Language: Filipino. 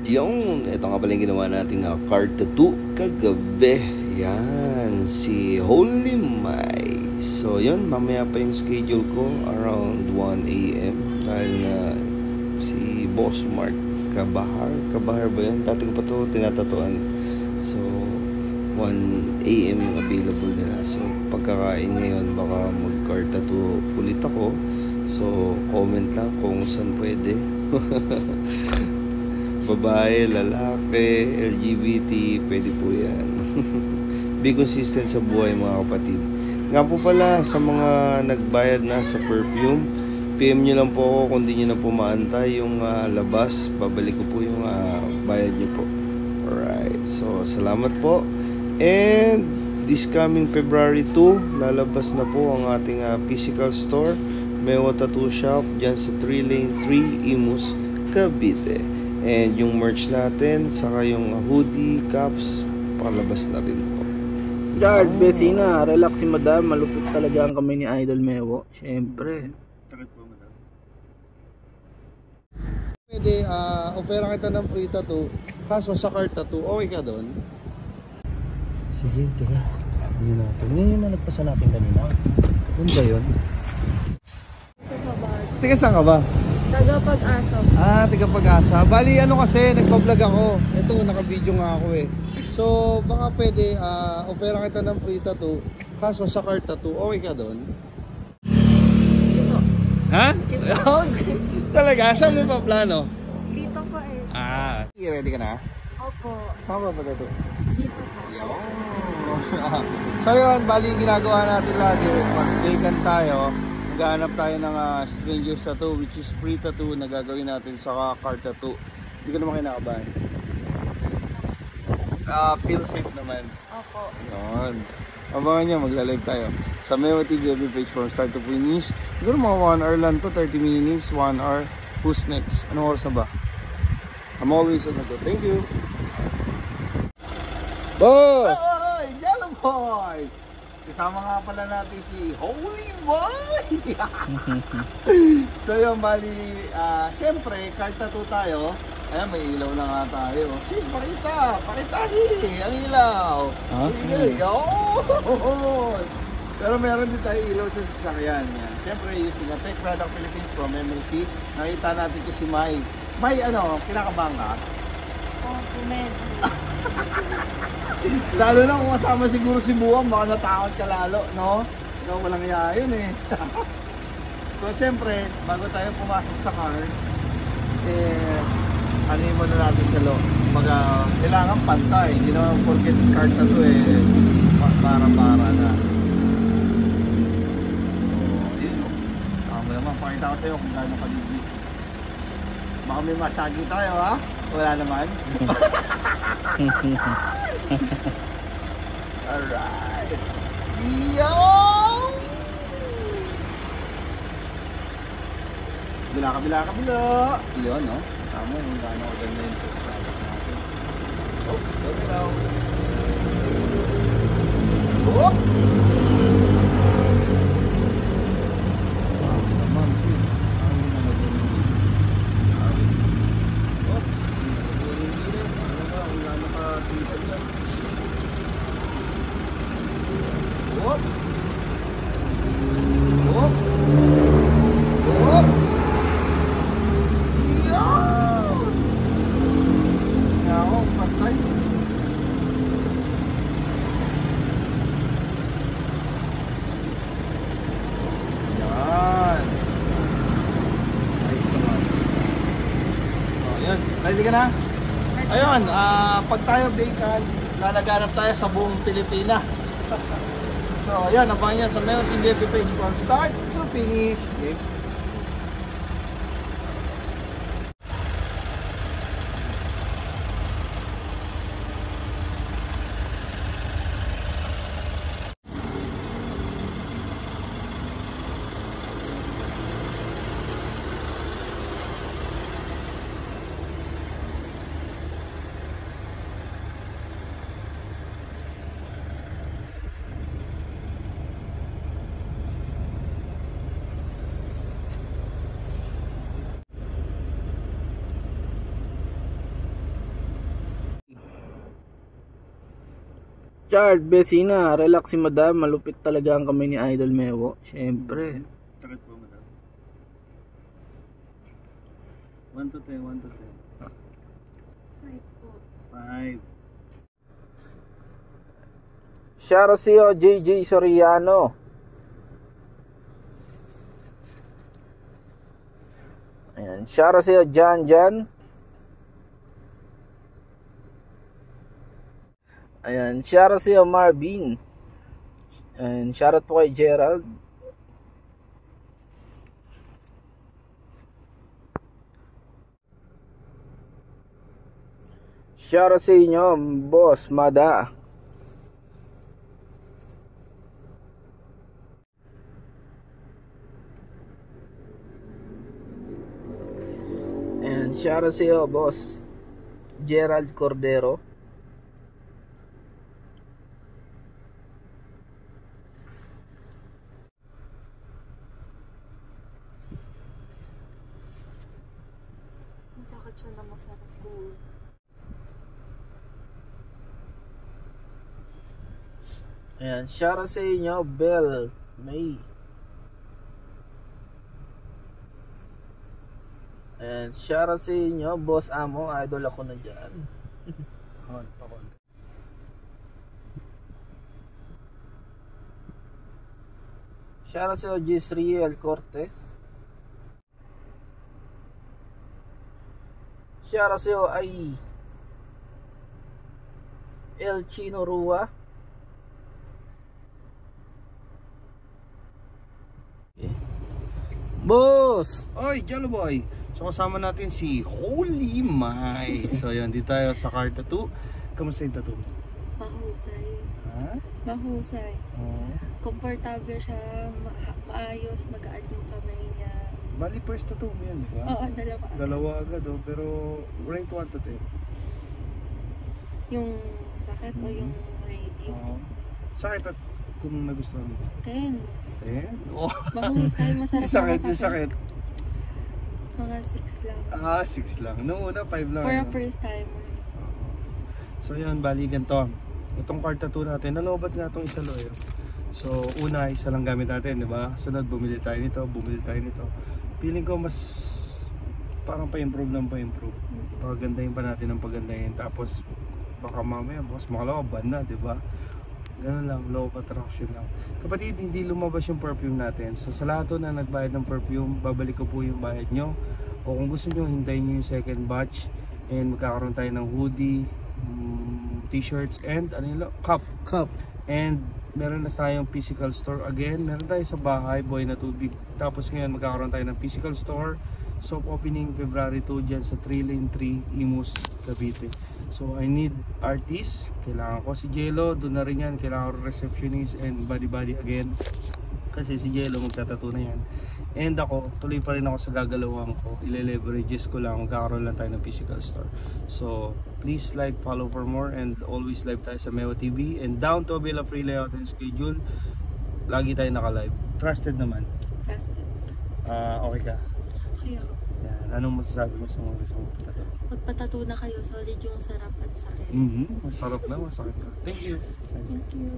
Yung, ito nga pala yung ginawa nating card tattoo kagabi. Yan, si Holy Mai. So, yun, mamaya pa yung schedule ko around 1 AM. Dahil nga, si Boss Mark Kabahar ba yun? Dati ko pa ito tinatatuan. So, 1 AM yung available nila. So, pagkakain ngayon, baka mag-card tattoo ulit ako. So, comment lang kung saan pwede. Babae, lalaki, LGBT, pwede po yan. Be consistent sa buhay mga kapatid. Nga po pala, sa mga nagbayad na sa perfume, PM nyo lang po ako kung di nyo na po maantay yung labas. Babalik ko po yung bayad nyo po. Alright, so salamat po. And this coming February 2, lalabas na po ang ating physical store, Mewa Tattoo Shop, dyan sa 3 Lane 3, Imus, Cavite. And yung merch natin, saka yung hoodie, caps, palabas na rin po. Guard, Besina, relax si madam, malupit talaga ang kamay ni Idol Mewo. Siyempre. Pwede, opera kita ng free tattoo, kaso sa card tattoo, okay ka doon? Sige, teka. Hindi natin. Yun yung nagpasa natin kanina. Yun ba yun? Teka, saan ka ba? Taga Pag-asa. Taga Pag-asa. Bali, ano kasi, nagpa-vlog ako. Ito, naka-video nga ako eh. So, baka pwede, opera kita ng free tattoo, kaso sa card tattoo, okay ka doon? Chipo. Ha? Talaga? Saan mo pa plano? Dito po eh. Ready ka na? Opo. Saan ba dito? Dito po. So yun, bali ginagawa natin lagi, pag vacant tayo, maghahanap tayo ng strangers tattoo, which is free tattoo na gagawin natin sa card tattoo. Hindi ko naman kinakabahan. Feel safe naman. Opo. Yun. Abangan nyo, magla-live tayo sa Mewa TV every page from start to finish. Siguro mga 1 hour lang to, 30 minutes, 1 hour. Who's next? Anong oras na ba? I'm always on the go. Thank you. Boss! Oy, Yellow Boy! Kasama nga pala natin si Holy Boy! So yun, bali, syempre, card tattoo tayo. Ayan, may ilaw na nga tayo. Sis, pakita ang ilaw. Okay. Pero meron din tayo ilaw sa sasakyan. Syempre, using a Tech Product Philippines from MLC, nakita natin ko si Mai. Mai, kinakabahan ka? Opo, medyo. Lalo na kung kasama siguro si Buwang, baka natakot ka lalo, no? Ikaw walang iya yun eh. So syempre, bago tayo pumasok sa car, anin mo na natin sa loob. Kailangan pantay, hindi naman forget card na to para na. So, yun o. Saka mo naman, pakita ko sa'yo kung gaano kaligid. Baka may masagi tayo ha? Wala naman. Alright. Yo! Kabila. Yun, no? Tama yung gano'n ko ganda yung product natin. Oh, ganda. Oh! Ready ka na? Ayun, pag tayo vacant, lalaganap tayo sa buong Pilipinas. So, ayan, abangan niya sa Mewa TV page from start to finish. Okay. Charles Besina, relax si madam. Malupit talaga ang kamay ni Idol Mewo. Siyempre. Sakit po, madam. 1 to 10, 1 to 10. 5 po. 5. Sharasio JJ Soriano. Ayan. Sharasio Jan Jan. Ayan. Sharasio Marvin. Ayan. Shoutout po kay Gerald. Shoutout sa inyo, Boss Mada. And shoutout sa iyo, Boss Gerald Cordero. Masakit siya na masarap po. Ayan, shoutout sa inyo, Bell May. Ayan, shoutout sa inyo, Boss Amo. Idol ako na dyan. Shoutout sa inyo, Gisriel Cortez. Shoutout sa inyo ay El Chino Rua. Boss! Oy, Jello Boy! So kasama natin si Holy Mai. So yan, dito tayo sa car tattoo. Kamusta yung tattoo? Mahusay. Ha? Mahusay. Oh. Komportable siya, maayos, magaan yung kamay niya. Bali first tattoo mo yan, di ba? Oo, dalawa. Dalawa agad oh, pero rate 1 to 10. Yung sakit o yung rating? Oo. Sakit at kung nagustuhan mo. 10. 10? Oh. Mahusay, masarap Yung sakit, na yung sakit. Mga 6 lang. 6 lang. Noong una, 5 lang. For a ano? first timer. So yun, bali ganito. Itong car tattoo natin, nalobat nga itong isa loyo. So una, isa lang gamit natin, di ba? Sunod, bumili tayo nito, bumili tayo nito. Feeling ko mas parang pa-improve ng pa-improve. Pagandahin pa natin ng pagandahin. Tapos baka mamaya, mas makalaban na, di ba? Ganun lang, law of attraction lang. Kapatid, hindi lumabas yung perfume natin. So sa lahat na nagbayad ng perfume, babalik ko po yung bayad nyo. O kung gusto nyo, hintayin nyo yung second batch. And magkakaroon tayo ng hoodie, t-shirts, and ano yun, cup. And meron na tayong physical store again. Meron tayo sa bahay, Boy na Tubig. Tapos ngayon magkakaroon tayo ng physical store. Soft opening February 2 dyan sa 3 Lane 3, Imus, Cavite. So I need artists. Kailangan ko si Jello, doon na rin yan. Kailangan ko receptionist and body again. Kasi si Jello magtatato na yan. And ako, tuloy pa rin ako sa gagalawang ko. Ile-leverages ko lang, magkakaroon lang tayo ng physical store. So please like, follow for more, and always live tayo sa Mewo TV. And down to Avila free layout and schedule. Lagi tayo naka-live. Trusted naman. Trusted. Okay ka? Okay ako. Yan. Anong masasabi mo sa mga gusto mong tattoo? Magpatato na kayo, solid yung sarap at sakit. Masarap na, masakit na. Thank you. Thank you.